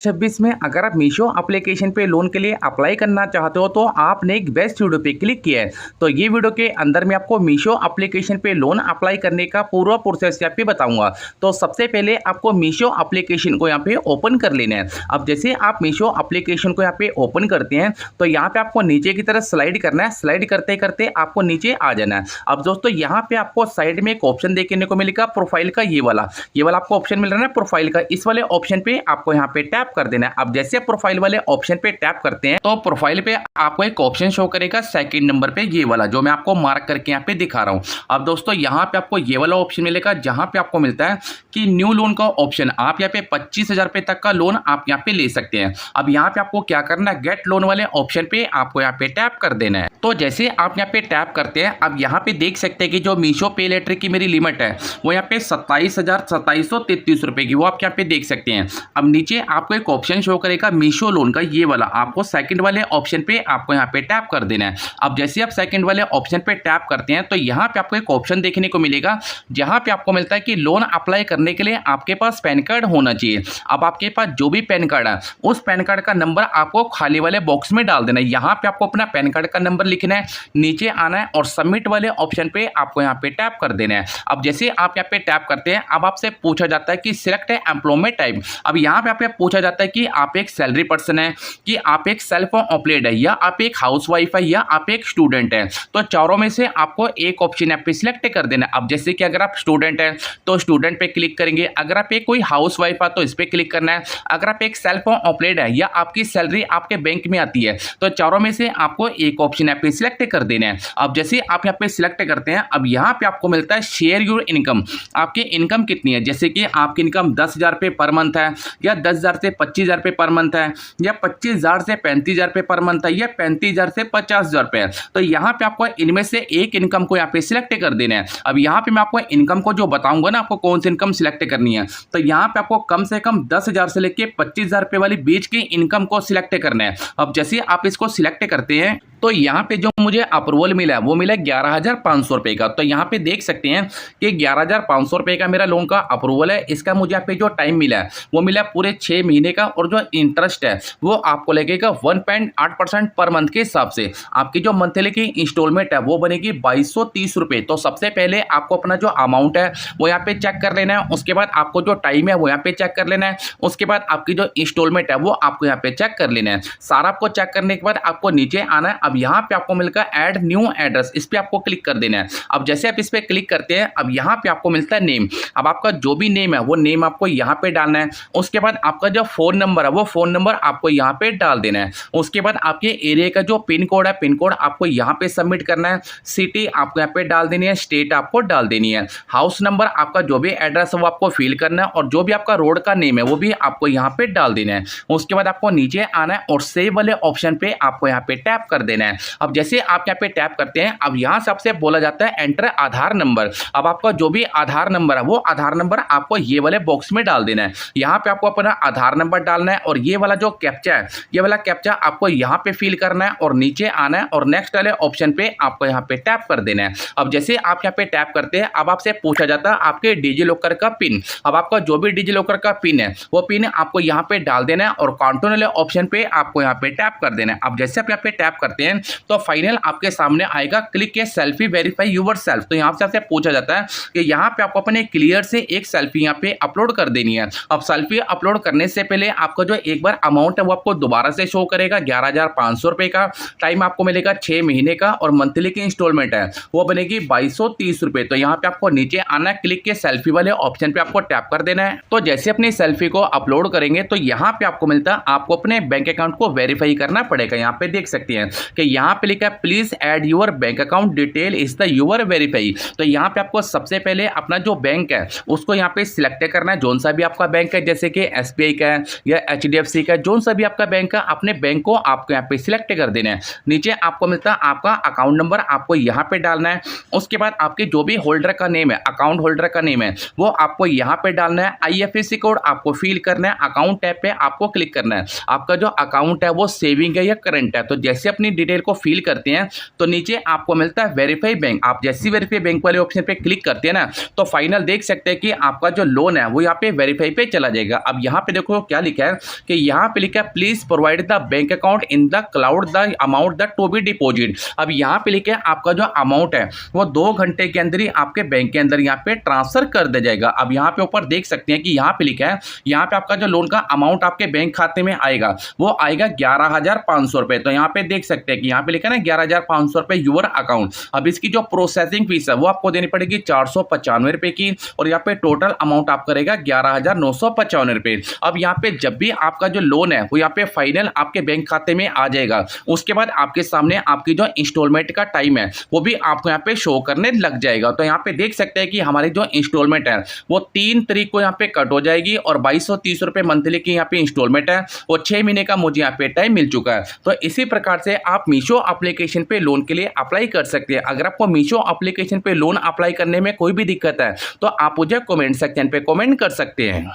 26 में अगर आप मीशो एप्लीकेशन पे लोन के लिए अप्लाई करना चाहते हो तो आपने एक बेस्ट वीडियो पे क्लिक किया है। तो ये वीडियो के अंदर मैं आपको मीशो एप्लीकेशन पे लोन अप्लाई करने का पूरा प्रोसेस यहाँ पे बताऊंगा। तो सबसे पहले आपको मीशो एप्लीकेशन को यहाँ पे ओपन कर लेना है। अब जैसे आप मीशो एप्लीकेशन को यहाँ पे ओपन करते हैं तो यहाँ पे आपको नीचे की तरफ स्लाइड करना है। स्लाइड करते करते आपको नीचे आ जाना है। अब दोस्तों यहाँ पे आपको साइड में एक ऑप्शन देखने को मिलेगा प्रोफाइल का, ये वाला आपको ऑप्शन मिल रहा है ना प्रोफाइल का। इस वाले ऑप्शन पे आपको यहाँ पे टैप कर देना है। अब जैसे प्रोफाइल वाले ऑप्शन पे टैप करते हैं तो प्रोफाइल पे आपको एक ऑप्शन शो करेगा सेकंड नंबर पे, ये वाला जो मैं आपको मार्क करके यहाँ पे दिखा रहा हूँ। अब दोस्तों यहाँ पे आपको ये वाला ऑप्शन मिलेगा जहां पे आपको मिलता है कि न्यू लोन का ऑप्शन। आप यहाँ पे 25,000 रुपए तक का लोन आप यहाँ पे ले सकते हैं। अब यहाँ पे आपको क्या करना है, गेट लोन वाले ऑप्शन पे आपको यहाँ पे टैप कर देना है। तो जैसे आप यहाँ पे टैप करते हैं, अब यहाँ पे देख सकते हैं कि जो मीशो पे लेटर की मेरी लिमिट है वो यहाँ पे 27,2733 रुपए की, वो आप यहाँ पे देख सकते हैं। अब नीचे आपको एक ऑप्शन शो करेगा मीशो लोन का, ये वाला आपको सेकंड वाले ऑप्शन पे आपको यहाँ पे टैप कर देना है। अब जैसे आप सेकंड वाले ऑप्शन पे टैप करते हैं तो यहाँ पे आपको एक ऑप्शन देखने को मिलेगा जहाँ पे आपको मिलता है कि लोन अप्लाई करने के लिए आपके पास पैन कार्ड होना चाहिए। अब आपके पास जो भी पैन कार्ड है उस पैन कार्ड का नंबर आपको खाली वाले बॉक्स में डाल देना है। यहाँ पे आपको अपना पैन कार्ड का नंबर लिखना है, नीचे आना है और सबमिट वाले ऑप्शन पे आपको यहाँ पे टैप कर देना है। अब जैसे आप यहाँ पे टैप करते हैं, अब आपसे पूछा जाता है कि सिलेक्ट एम्प्लॉयमेंट टाइप। अब यहाँ पे आपसे पूछा जाता है कि आप एक सैलरी पर्सन है, कि आप एक सेल्फ एम्प्लॉयड है, या आप एक हाउसवाइफ है, या आप एक स्टूडेंट है। तो चारों में से आपको एक ऑप्शन यहाँ पे सिलेक्ट कर देना है। अब जैसे कि अगर आप स्टूडेंट है तो स्टूडेंट पे क्लिक करेंगे, अगर आप एक कोई हाउसवाइफ है तो इस पे क्लिक करना है, अगर आप एक सेल्फ एम्प्लॉयड है या आपकी सैलरी आपके बैंक में आती है तो चारों में से आपको एक ऑप्शन यहाँ पे सिलेक्ट कर देना है। अब जैसे आप यहाँ पे सिलेक्ट करते हैं, अब यहाँ पे आपको मिलता है शेयर योर इनकम। आपकी इनकम कितनी है, जैसे कि आपकी इनकम 10,000 रुपये पर मंथ है, या 10,000 से 25,000 रुपये पर मंथ है, या 25,000 से 35,000 रुपये पर मंथ है, या 35,000 से 50,000 रुपये है। तो यहाँ पे आपको इनमें से एक इनकम को यहाँ पे सिलेक्ट कर देना है। अब यहाँ पे मैं आपको इनकम को जो बताऊंगा ना, आपको कौन सी इनकम सिलेक्ट करनी है, तो यहाँ पे आपको कम से कम 10,000 से लेके 25,000 रुपये वाली बीच की इनकम को सिलेक्ट करना है। अब जैसे आप इसको सिलेक्ट करते हैं तो यहाँ पे जो मुझे अप्रूवल मिला है वो मिला 11,500 रुपये का। तो यहाँ पे देख सकते हैं कि 11,500 रुपये का मेरा लोन का अप्रूवल है। इसका मुझे यहाँ पे जो टाइम मिला है वो मिला पूरे 6 महीने का, और जो इंटरेस्ट है वो आपको लगेगा 1.8% पर मंथ के हिसाब से। आपकी जो मंथली की इंस्टॉलमेंट है वो बनेगी 2,230 रुपये। तो सबसे पहले आपको अपना जो अमाउंट है वो यहाँ पे चेक कर लेना है, उसके बाद आपको जो टाइम है वो यहाँ पे चेक कर लेना है, उसके बाद आपकी जो इंस्टॉलमेंट है वो आपको यहाँ पे चेक कर लेना है। सारा आपको चेक करने के बाद आपको नीचे आना है। अब यहाँ पे आपको मिलेगा ऐड न्यू एड्रेस, इस पे आपको क्लिक कर देना है। अब जैसे आप इस पे क्लिक करते हैं, अब यहाँ पे आपको मिलता है नेम। अब आपका जो भी नेम है वो नेम आपको यहाँ पे डालना है। उसके बाद आपका जो फोन नंबर है वो फोन नंबर आपको यहाँ पे डाल देना है। उसके बाद आपके एरिया का जो पिन कोड है, पिन कोड आपको यहाँ पे सबमिट करना है। सिटी आपको यहाँ पे डाल देनी है, स्टेट आपको डाल देनी है, हाउस नंबर आपका जो भी एड्रेस है वो आपको फिल करना है, और जो भी आपका रोड का नेम है वो भी आपको यहाँ पे डाल देना है। उसके बाद आपको नीचे आना है और सेव वाले ऑप्शन पे आपको यहाँ पे टैप कर देना है। अब जैसे आप यहाँ पे टैप करते हैं, अब यहाँ से आपसे बोला जाता है एंटर आधार नंबर। अब आपका जो भी आधार नंबर है वो आधार नंबर आपको ये वाले बॉक्स में डाल देना है। यहाँ पे आपको अपना आधार नंबर डालना है, और ये वाला जो कैप्चा है ये वाला कैप्चा आपको यहाँ पे फिल करना है, और नीचे आना है और नेक्स्ट वाले ऑप्शन पे आपको यहाँ पे टैप कर देना है। अब जैसे आप यहाँ पे टैप करते हैं, अब आपसे पूछा जाता है आपके डिजी लॉकर का पिन। अब आपका जो भी डिजी लॉकर का पिन है वो पिन आपको यहाँ पे डाल देना है, और काउंटर वाले ऑप्शन पे आपको यहाँ पे टैप कर देना है। अब जैसे आप यहाँ पे टैप करते हैं तो फाइनल आपके सामने आएगा click a selfie verify yourself. तो यहाँ से आपसे पूछा जाता है कि यहाँ पे आपको अपने क्लियर से एक सेल्फी यहाँ पे अपलोड कर देनी है। अब सेल्फी अपलोड करने से पहले आपका जो एक बार अमाउंट है वो आपको दोबारा से शो करेगा 11,500 रुपये का। टाइम आपको मिलेगा 6 महीने का, और मंथली की इंस्टॉलमेंट है वो बनेगी 2,230 रुपये। तो यहाँ पे आपको नीचे आना है, क्लिक के सेल्फी वाले ऑप्शन पे आपको टैप कर देना है। तो जैसे अपनी सेल्फी को अपलोड करेंगे तो यहाँ पे आपको मिलता है आपको अपने बैंक अकाउंट को वेरीफाई करना पड़ेगा। यहाँ पे देख सकते हैं कि यहाँ पे लिखा है please add your bank account detail is the your verify. तो यहाँ पे आपको सबसे पहले अपना जो बैंक है उसको यहाँ पे सिलेक्ट करना है, जोन सा भी आपका बैंक है, जैसे कि SBI का है या HDFC का, जोन सा भी आपका बैंक है, अपने बैंक को आपको यहाँ पे सिलेक्ट कर देना है। नीचे आपको मिलता है आपका अकाउंट नंबर, आपको यहाँ पे डालना है। उसके बाद आपके जो भी होल्डर का नेम है, अकाउंट होल्डर का नेम है, वो आपको यहाँ पे डालना है। IFSC कोड आपको फिल करना है, अकाउंट टैब पे आपको क्लिक करना है। आपका जो अकाउंट है वो सेविंग है या करंट है। तो जैसे अपनी डिटेल को फिल करते हैं तो नीचे आपको मिलता है वेरीफाई बैंक। आप जैसे वेरीफाई बैंक वाले ऑप्शन पे क्लिक करते हैं ना, तो फाइनल देख सकते हैं कि आपका जो लोन है वो यहाँ पे वेरीफाई पे चला जाएगा। अब यहाँ पे देखो क्या लिखा है कि यहाँ पे लिखा है please provide the bank account in the cloud the amount the to be deposit. अब यहाँ पे लिखा है आपका जो अमाउंट है वो 2 घंटे के अंदर ही आपके बैंक के अंदर यहाँ पे ट्रांसफर कर दिया जाएगा। अब यहाँ पे ऊपर देख सकते हैं कि यहाँ पे लिखा है, यहाँ पे आपका जो लोन का अमाउंट आपके बैंक खाते में आएगा वो आएगा 11,500 रुपए। तो यहाँ पे देख सकते हैं कि यहाँ पे लिखा है ना 11,500 रुपए यूर अकाउंट। अब इसकी जो प्रोसेसिंग फीस है वो आपको देनी पड़ेगी 495 रुपए की, और यहाँ पे टोटल अमाउंट आपका रहेगा 11,995 रुपए। अब यहाँ पे जब भी आपका जो लोन है वो यहाँ पे फाइनल आपके बैंक खाते में आ जाएगा, उसके बाद आपके सामने आपकी जो इंस्टॉलमेंट का टाइम है वो भी आपको यहाँ पे शो करने लग जाएगा। तो यहाँ पे देख सकते हैं कि हमारी जो इंस्टॉलमेंट है वो 3 तारीख को यहाँ पे कट हो जाएगी, और 2230 रुपए मंथली की यहाँ पे इंस्टॉलमेंट है, और 6 महीने का मुझे यहाँ पे टाइम मिल चुका है। तो इसी प्रकार से आप मीशो एप्लीकेशन पे लोन के लिए अप्लाई कर सकते हैं। अगर आपको मीशो एप्लीकेशन पे लोन अप्लाई करने में कोई भी दिक्कत है तो आप मुझे कमेंट सेक्शन पे कमेंट कर सकते हैं।